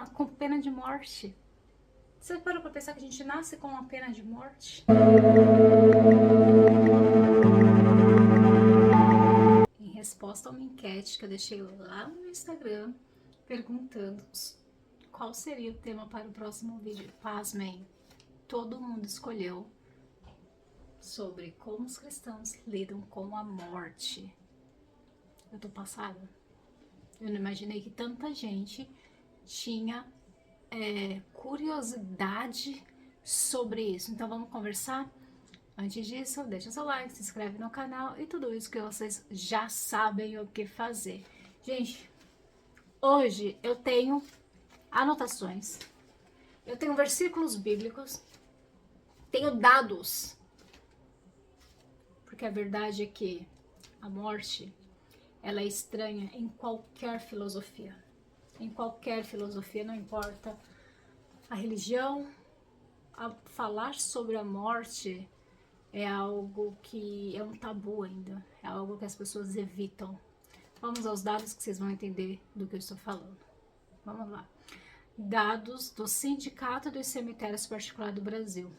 com pena de morte. Você parou pra pensar que a gente nasce com uma pena de morte? Em resposta a uma enquete que eu deixei lá no Instagram, perguntando qual seria o tema para o próximo vídeo. Pasmem, todo mundo escolheu sobre como os cristãos lidam com a morte. Eu tô passada. Eu não imaginei que tanta gente tinha curiosidade sobre isso. Então vamos conversar? Antes disso, deixa seu like, se inscreve no canal e tudo isso que vocês já sabem o que fazer. Gente, hoje eu tenho anotações, eu tenho versículos bíblicos, tenho dados, porque a verdade é que a morte, ela é estranha em qualquer filosofia. Em qualquer filosofia, não importa a religião, falar sobre a morte é algo que é um tabu ainda, é algo que as pessoas evitam. Vamos aos dados que vocês vão entender do que eu estou falando. Vamos lá. Dados do Sindicato dos Cemitérios Particulares do Brasil.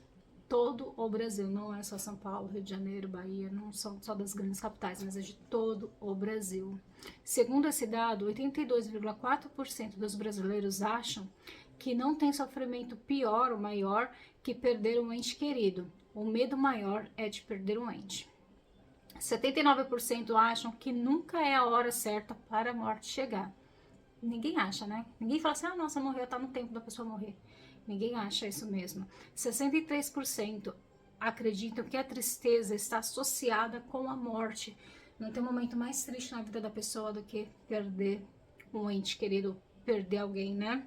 Todo o Brasil, não é só São Paulo, Rio de Janeiro, Bahia, não são só das grandes capitais, mas é de todo o Brasil. Segundo esse dado, 82,4% dos brasileiros acham que não tem sofrimento pior ou maior que perder um ente querido. O medo maior é de perder um ente. 79% acham que nunca é a hora certa para a morte chegar. Ninguém acha, né? Ninguém fala assim, ah, nossa, morreu, tá no tempo da pessoa morrer. Ninguém acha isso mesmo. 63% acreditam que a tristeza está associada com a morte. Não tem momento mais triste na vida da pessoa do que perder um ente querido, perder alguém, né?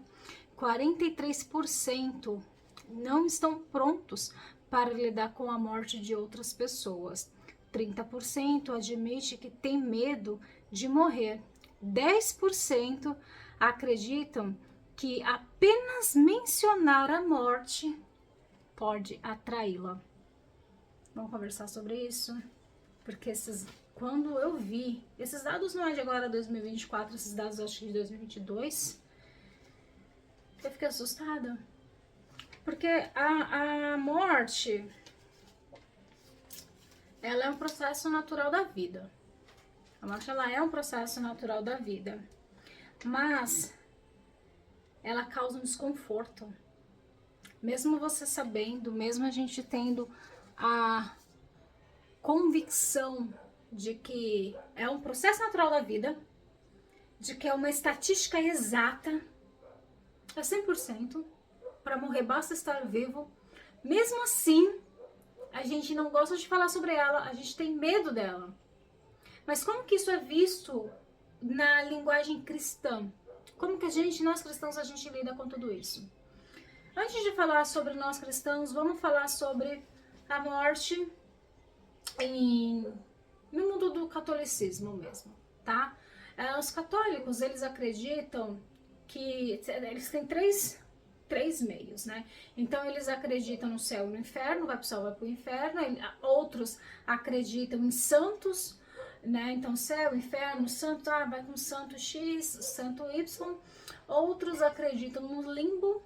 43% não estão prontos para lidar com a morte de outras pessoas. 30% admite que tem medo de morrer. 10% acreditam que apenas mencionar a morte pode atraí-la. Vamos conversar sobre isso? Porque quando eu vi, esses dados não é de agora 2024, esses dados acho que de 2022, eu fiquei assustada. Porque a morte, ela é um processo natural da vida. A morte, ela é um processo natural da vida. Mas ela causa um desconforto. Mesmo você sabendo, mesmo a gente tendo a convicção de que é um processo natural da vida, de que é uma estatística exata, é 100%, para morrer basta estar vivo. Mesmo assim, a gente não gosta de falar sobre ela, a gente tem medo dela. Mas como que isso é visto na linguagem cristã? Como que nós cristãos, a gente lida com tudo isso? Antes de falar sobre nós cristãos, vamos falar sobre a morte no mundo do catolicismo mesmo, tá? Os católicos, eles acreditam que eles têm três meios, né? Então eles acreditam no céu e no inferno, vai pro céu, vai pro inferno. Outros acreditam em santos, né? Então céu, inferno, santo, vai com santo X, santo Y. Outros acreditam no limbo,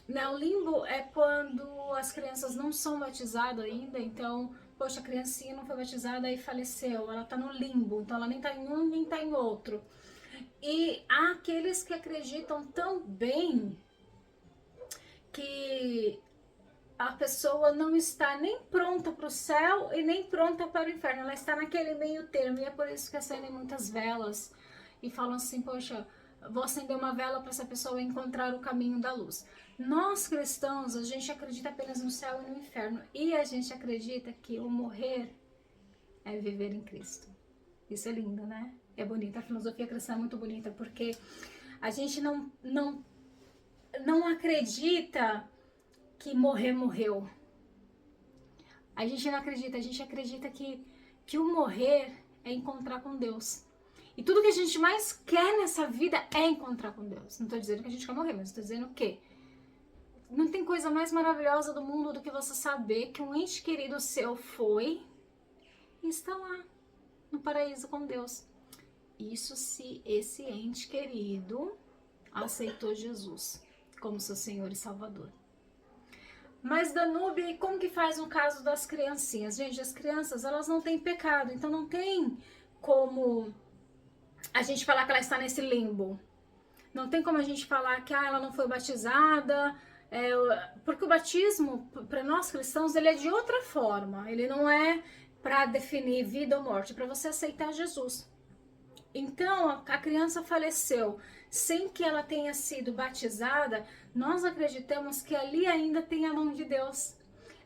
né? O limbo é quando as crianças não são batizadas ainda, então, poxa, a criancinha não foi batizada e faleceu, ela tá no limbo, então ela nem tá em um, nem tá em outro. E há aqueles que acreditam também que a pessoa não está nem pronta para o céu e nem pronta para o inferno, ela está naquele meio termo, e é por isso que acendem muitas velas e falam assim, poxa, vou acender uma vela para essa pessoa encontrar o caminho da luz. Nós cristãos, a gente acredita apenas no céu e no inferno, e a gente acredita que o morrer é viver em Cristo. Isso é lindo, né? É bonito, a filosofia cristã é muito bonita, porque a gente não acredita que morrer, morreu. A gente não acredita, a gente acredita que o morrer é encontrar com Deus. E tudo que a gente mais quer nessa vida é encontrar com Deus. Não tô dizendo que a gente quer morrer, mas tô dizendo que não tem coisa mais maravilhosa do mundo do que você saber que um ente querido seu foi e está lá, no paraíso com Deus. Isso se esse ente querido, aceitou Jesus como seu Senhor e Salvador. Mas Danúbia, como que faz no caso das criancinhas? Gente, as crianças, elas não têm pecado, então não tem como a gente falar que ela está nesse limbo. Não tem como a gente falar que ela não foi batizada, porque o batismo, para nós cristãos, ele é de outra forma. Ele não é para definir vida ou morte, é para você aceitar Jesus. Então, a criança faleceu sem que ela tenha sido batizada, nós acreditamos que ali ainda tem a mão de Deus.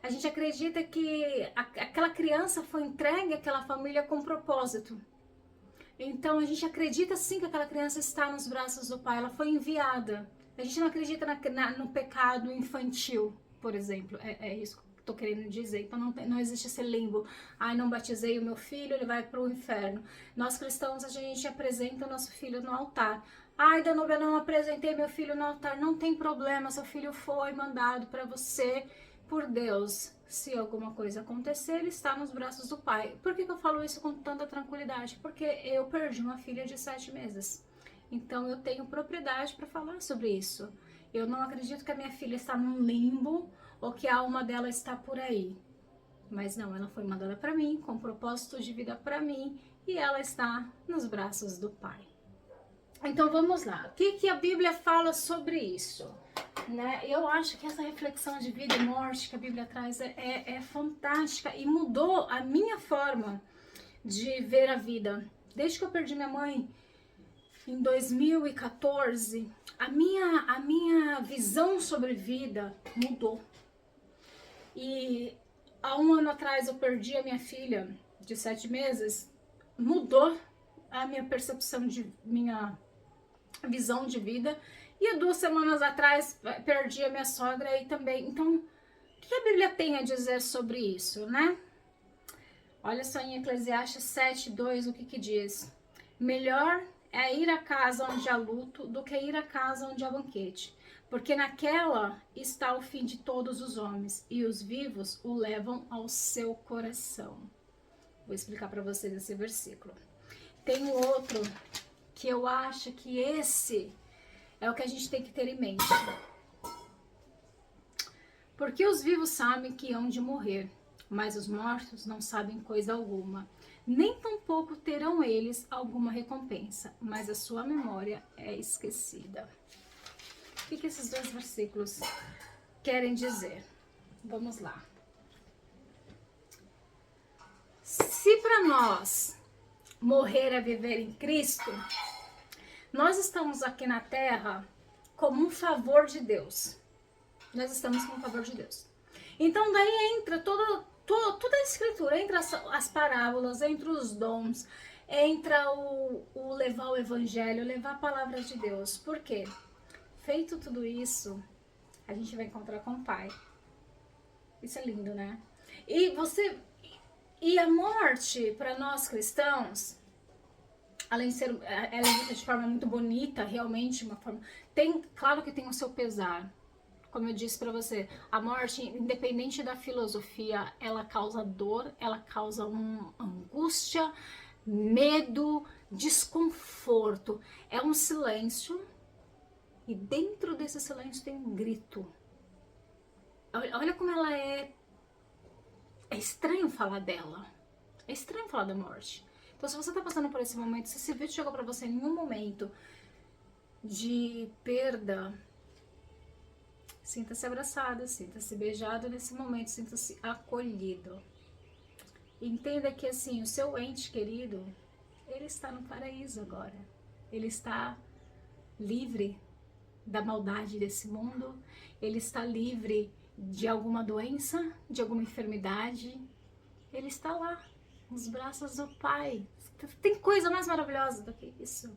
A gente acredita que aquela criança foi entregue àquela família com propósito. Então, a gente acredita sim que aquela criança está nos braços do Pai, ela foi enviada. A gente não acredita no pecado infantil, por exemplo. É isso que estou querendo dizer. Então, não existe esse limbo. Ai, não batizei o meu filho, ele vai para o inferno. Nós cristãos, a gente apresenta o nosso filho no altar. Ai, Danúbia, não apresentei meu filho no altar. Não tem problema, seu filho foi mandado para você por Deus. Se alguma coisa acontecer, ele está nos braços do Pai. Por que eu falo isso com tanta tranquilidade? Porque eu perdi uma filha de 7 meses. Então eu tenho propriedade para falar sobre isso. Eu não acredito que a minha filha está num limbo ou que a alma dela está por aí. Mas não, ela foi mandada para mim, com propósito de vida para mim, e ela está nos braços do Pai. Então vamos lá. O que a Bíblia fala sobre isso? Né? Eu acho que essa reflexão de vida e morte que a Bíblia traz é fantástica e mudou a minha forma de ver a vida. Desde que eu perdi minha mãe em 2014, a minha visão sobre vida mudou. E há um ano atrás eu perdi a minha filha de 7 meses, mudou a minha percepção minha visão de vida. E há 2 semanas atrás perdi a minha sogra e também. Então, o que a Bíblia tem a dizer sobre isso, né? Olha só em Eclesiastes 7:2 o que diz. Melhor é ir à casa onde há luto do que ir à casa onde há banquete, porque naquela está o fim de todos os homens, e os vivos o levam ao seu coração. Vou explicar para vocês esse versículo. Tem um outro que eu acho que esse é o que a gente tem que ter em mente. Porque os vivos sabem que hão de morrer, mas os mortos não sabem coisa alguma. Nem tampouco terão eles alguma recompensa, mas a sua memória é esquecida. O que esses 2 versículos querem dizer? Vamos lá. Se para nós morrer é viver em Cristo, nós estamos aqui na Terra como um favor de Deus. Nós estamos com o favor de Deus. Então daí entra toda a Escritura, entra as parábolas, entra os dons, entra o levar o Evangelho, levar a palavra de Deus. Por quê? Feito tudo isso, a gente vai encontrar com o Pai. Isso é lindo, né? E a morte, para nós cristãos, além de ser, ela é dita de forma muito bonita, realmente, claro que tem o seu pesar. Como eu disse para você, a morte, independente da filosofia, ela causa dor, ela causa angústia, medo, desconforto. É um silêncio e dentro desse silêncio tem um grito. Olha como ela é estranho falar dela, é estranho falar da morte. Então, se você está passando por esse momento, se esse vídeo chegou para você em um momento de perda, sinta-se abraçado, sinta-se beijado nesse momento, sinta-se acolhido. Entenda que assim, o seu ente querido, ele está no paraíso agora. Ele está livre da maldade desse mundo, ele está livre de alguma doença, de alguma enfermidade. Ele está lá, nos braços do Pai. Tem coisa mais maravilhosa do que isso.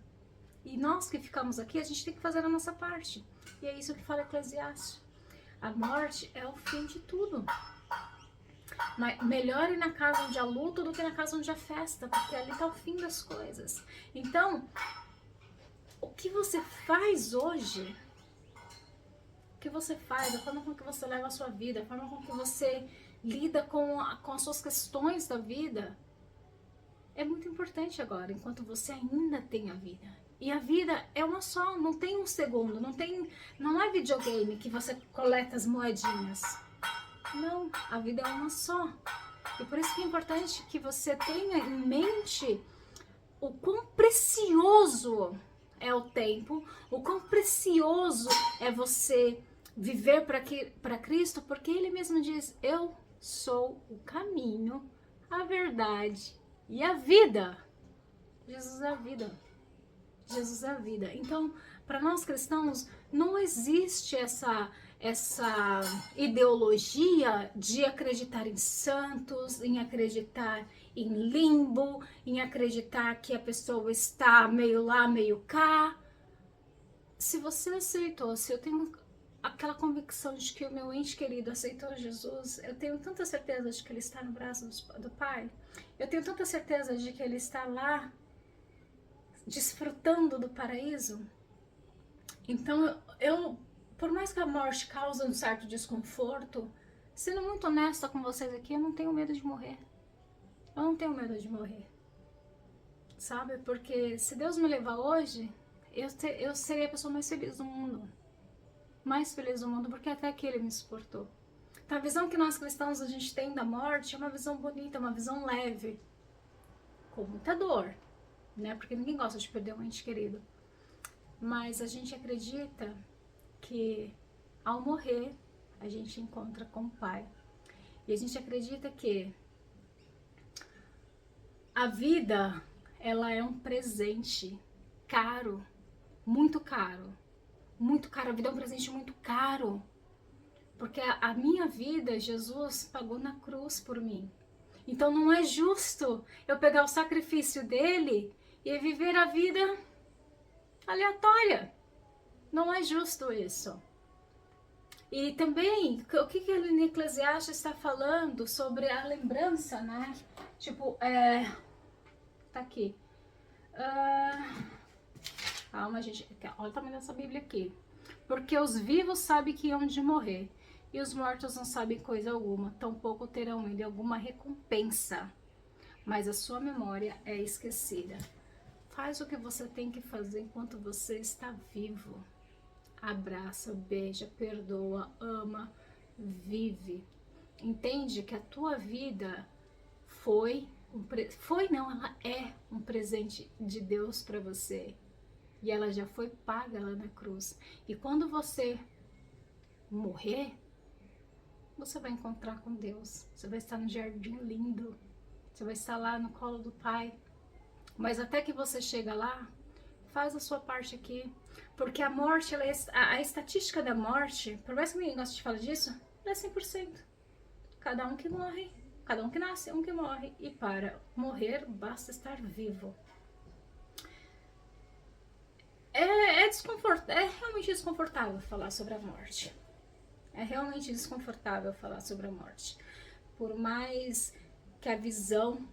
E nós que ficamos aqui, a gente tem que fazer a nossa parte. E é isso que fala Eclesiastes. A morte é o fim de tudo. Mas melhor ir na casa onde há luto do que na casa onde há festa, porque ali está o fim das coisas. Então, o que você faz hoje, o que você faz, a forma com que você leva a sua vida, a forma com que você lida com as suas questões da vida, é muito importante agora, enquanto você ainda tem a vida. E a vida é uma só, não tem um segundo, não é videogame que você coleta as moedinhas. Não, a vida é uma só. E por isso que é importante que você tenha em mente o quão precioso é o tempo, o quão precioso é você viver para Cristo, porque Ele mesmo diz: eu sou o caminho, a verdade e a vida. Jesus é a vida. Jesus é a vida. Então, para nós cristãos, não existe essa ideologia de acreditar em santos, em acreditar em limbo, em acreditar que a pessoa está meio lá, meio cá. Se você aceitou, se eu tenho aquela convicção de que o meu ente querido aceitou Jesus, eu tenho tanta certeza de que ele está no braço do Pai, eu tenho tanta certeza de que ele está lá desfrutando do paraíso. Então, por mais que a morte cause um certo desconforto, sendo muito honesta com vocês aqui, eu não tenho medo de morrer. Eu não tenho medo de morrer. Sabe? Porque se Deus me levar hoje, eu serei a pessoa mais feliz do mundo. Mais feliz do mundo, porque até aqui Ele me suportou. Então, a visão que nós cristãos a gente tem da morte é uma visão bonita, uma visão leve. Com muita dor, né? Porque ninguém gosta de perder um ente querido. Mas a gente acredita que ao morrer a gente encontra com o Pai. E a gente acredita que a vida, ela é um presente caro, muito caro. Muito caro, a vida é um presente muito caro. Porque a minha vida, Jesus pagou na cruz por mim. Então não é justo eu pegar o sacrifício dele e viver a vida aleatória. Não é justo isso. E também, o que ele em Eclesiastes está falando sobre a lembrança, né? Tipo, tá aqui. Calma, gente. Olha o tamanho dessa Bíblia aqui. Porque os vivos sabem que hão de morrer, e os mortos não sabem coisa alguma, tampouco terão ainda alguma recompensa. Mas a sua memória é esquecida. Faz o que você tem que fazer enquanto você está vivo. Abraça, beija, perdoa, ama, vive. Entende que a tua vida ela é um presente de Deus para você. E ela já foi paga lá na cruz. E quando você morrer, você vai encontrar com Deus. Você vai estar no jardim lindo. Você vai estar lá no colo do Pai. Mas até que você chega lá, faz a sua parte aqui. Porque a morte, a estatística da morte, por mais que ninguém goste de falar disso, ela é 100%. Cada um que morre, cada um que nasce, um que morre. E para morrer, basta estar vivo. É realmente desconfortável falar sobre a morte. É realmente desconfortável falar sobre a morte. Por mais que a visão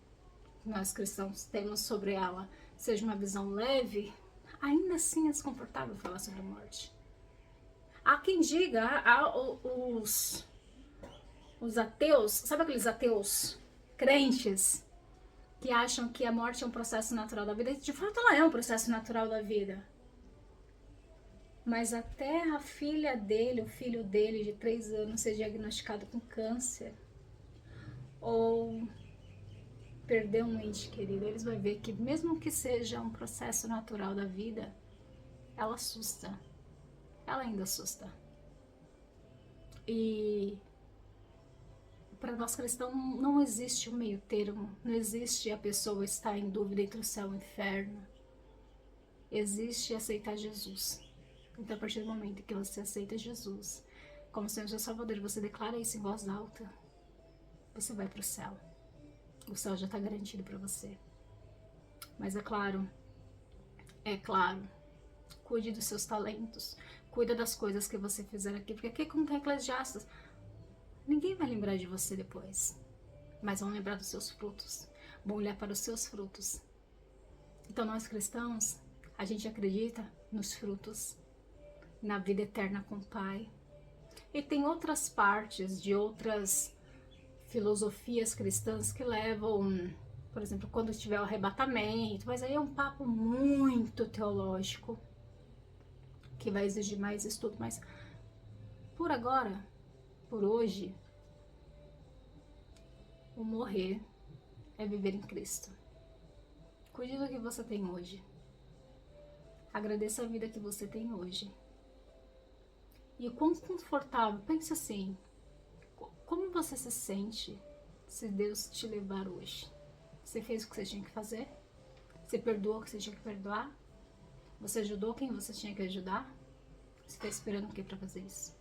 que nós cristãos temos sobre ela seja uma visão leve, ainda assim é desconfortável falar sobre a morte. Há quem diga, os ateus, sabe aqueles ateus crentes que acham que a morte é um processo natural da vida? De fato, ela é um processo natural da vida. Mas até a filha dele, o filho dele de 3 anos ser diagnosticado com câncer ou perder um ente querido, eles vão ver que mesmo que seja um processo natural da vida, ela assusta. Ela ainda assusta. E para nós cristãos não existe um meio termo, não existe a pessoa estar em dúvida entre o céu e o inferno. Existe aceitar Jesus. Então, a partir do momento que você aceita Jesus como Senhor e seu Salvador, você declara isso em voz alta, você vai para o céu. O céu já está garantido para você. Mas é claro, cuide dos seus talentos, cuida das coisas que você fizer aqui, porque aqui como tem Eclesiastes, ninguém vai lembrar de você depois, mas vão lembrar dos seus frutos, vão olhar para os seus frutos. Então nós cristãos, a gente acredita nos frutos, na vida eterna com o Pai. E tem outras partes de outras filosofias cristãs que levam por exemplo, quando tiver o arrebatamento, mas aí é um papo muito teológico, que vai exigir mais estudo, mas por agora, por hoje, o morrer é viver em Cristo. Cuide do que você tem hoje. Agradeça a vida que você tem hoje. E o quão confortável, pense assim, como você se sente se Deus te levar hoje? Você fez o que você tinha que fazer? Você perdoou o que você tinha que perdoar? Você ajudou quem você tinha que ajudar? Você está esperando o que para fazer isso?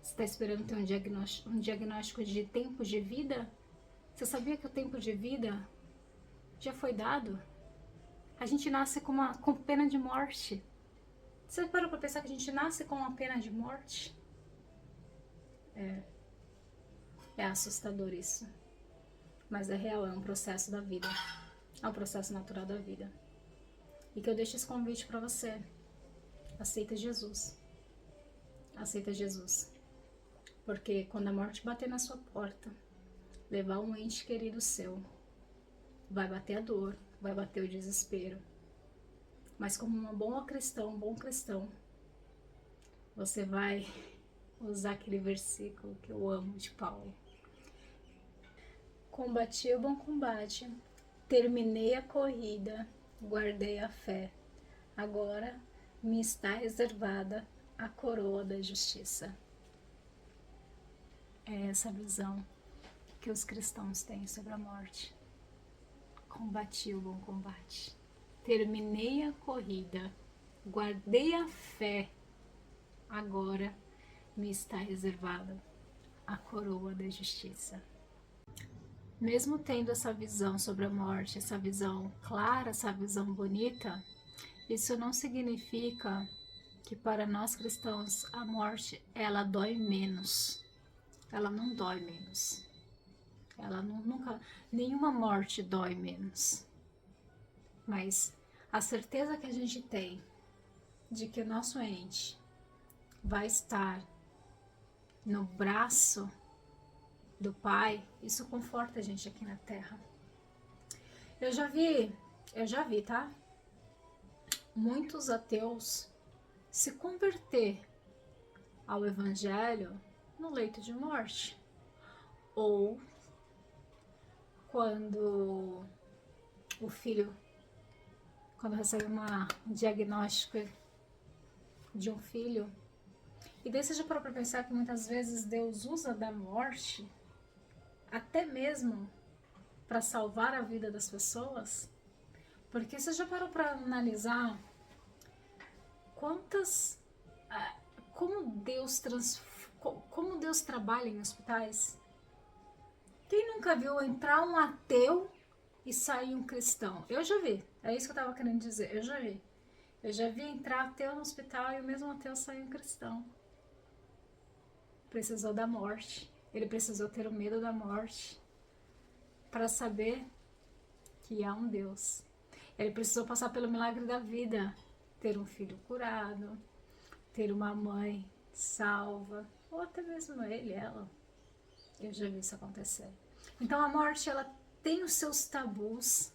Você está esperando ter um diagnóstico de tempo de vida? Você sabia que o tempo de vida já foi dado? A gente nasce com pena de morte. Você parou para pensar que a gente nasce com uma pena de morte? É assustador isso. Mas é real, é um processo da vida. É um processo natural da vida. E que eu deixo esse convite para você. Aceita Jesus. Aceita Jesus. Porque quando a morte bater na sua porta, levar um ente querido seu, vai bater a dor, vai bater o desespero. Mas como um bom cristão, você vai usar aquele versículo que eu amo de Paulo. Combati o bom combate, terminei a corrida, guardei a fé. Agora me está reservada a coroa da justiça. É essa visão que os cristãos têm sobre a morte. Combati o bom combate, terminei a corrida, guardei a fé. Agora me está reservada a coroa da justiça. Mesmo tendo essa visão sobre a morte, essa visão clara, essa visão bonita, isso não significa que para nós cristãos a morte ela dói menos. Ela não dói menos. Ela nunca, nenhuma morte dói menos. Mas a certeza que a gente tem de que o nosso ente vai estar no braço do Pai, isso conforta a gente aqui na Terra. Eu já vi, tá? Muitos ateus se converter ao Evangelho no leito de morte. Ou quando o filho, quando recebe um diagnóstico de um filho. E daí você já parou para pensar que muitas vezes Deus usa da morte até mesmo para salvar a vida das pessoas? Porque você já parou para analisar como Deus trabalha em hospitais? Quem nunca viu entrar um ateu e sair um cristão? Eu já vi, é isso que eu estava querendo dizer, eu já vi. Eu já vi entrar ateu no hospital e o mesmo ateu sair um cristão. Precisou da morte, ele precisou ter o medo da morte para saber que há um Deus. Ele precisou passar pelo milagre da vida, ter um filho curado, ter uma mãe salva, ou até mesmo ele, ela. Eu já vi isso acontecer. Então a morte, ela tem os seus tabus,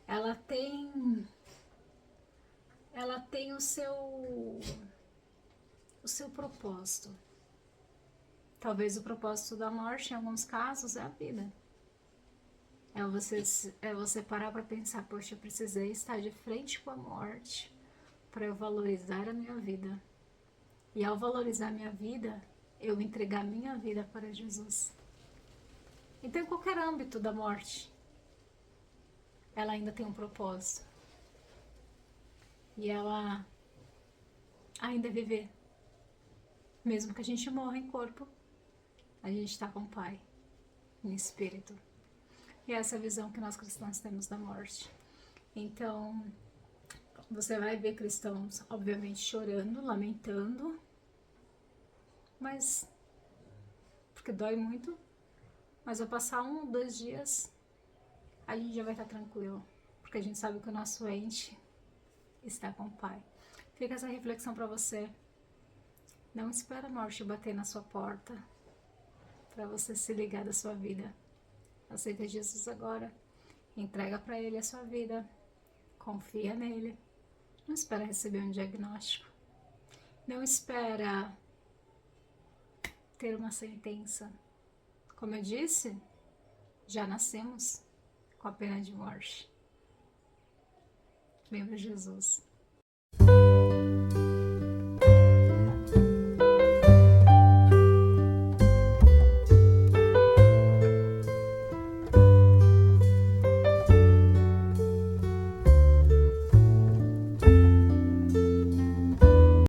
ela tem o seu propósito. Talvez o propósito da morte, em alguns casos, é a vida. É você parar para pensar, poxa, eu precisei estar de frente com a morte para eu valorizar a minha vida. E ao valorizar a minha vida, eu entregar minha vida para Jesus. Então, em qualquer âmbito da morte, ela ainda tem um propósito. E ela ainda é viver. Mesmo que a gente morra em corpo, a gente está com o Pai, em espírito. E essa é a visão que nós cristãos temos da morte. Então, você vai ver cristãos, obviamente, chorando, lamentando, mas, porque dói muito, mas vai passar 1 ou 2 dias, a gente já vai estar tranquilo, porque a gente sabe que o nosso ente está com o Pai. Fica essa reflexão para você. Não espera a morte bater na sua porta para você se ligar da sua vida. Aceita Jesus agora Entrega para Ele a sua vida. Confia nele. Não espera receber um diagnóstico. Não espera ter uma sentença. Como eu disse, já nascemos com a pena de morte. Lembra Jesus.